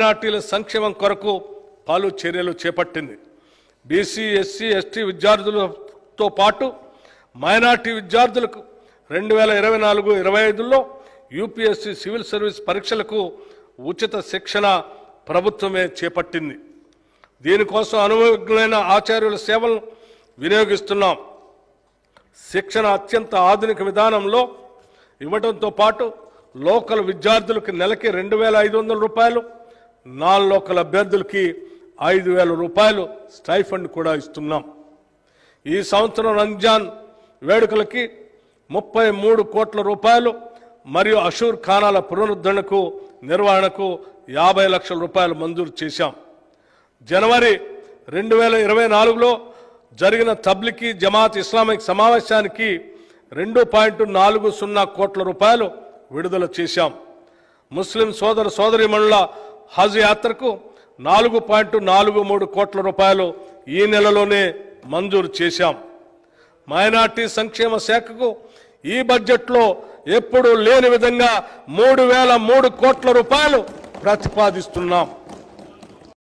మైనార్టీల సంక్షేమం కొరకు పలు చర్యలు చేపట్టింది. బీసీ, ఎస్సీ, ఎస్టీ విద్యార్థులతో పాటు మైనార్టీ విద్యార్థులకు 2024-25లో యూపీఎస్సీ సివిల్ సర్వీస్ పరీక్షలకు ఉచిత శిక్షణ ప్రభుత్వమే చేపట్టింది. దీనికోసం అనుభవజ్ఞులైన ఆచార్యుల సేవలను వినియోగిస్తున్నాం. శిక్షణ అత్యంత ఆధునిక విధానంలో ఇవ్వడంతో పాటు లోకల్ విద్యార్థులకు నెలకి 2,500 రూపాయలు, నాన్ లోకల్ అభ్యర్థులకి 5,000 రూపాయలు స్టైఫండ్ కూడా ఇస్తున్నాం. ఈ సంవత్సరం రంజాన్ వేడుకలకి 33 కోట్ల రూపాయలు మరియు అషూర్ ఖానాల పునరుద్ధరణకు నిర్వహణకు 50 లక్షల రూపాయలు మంజూరు చేశాం. జనవరి 2024లో జరిగిన తబ్లికి జమాత్ ఇస్లామిక్ సమావేశానికి 2.40 కోట్ల రూపాయలు విడుదల చేశాం. ముస్లిం సోదర సోదరీమణుల హజ్ యాత్రకు 4.43 కోట్ల రూపాయలు ఈ నెలలోనే మంజూరు చేశాం. మైనార్టీ సంక్షేమ శాఖకు ఈ బడ్జెట్లో ఎప్పుడూ లేని విధంగా 3,003 కోట్ల రూపాయలు ప్రతిపాదిస్తున్నాం.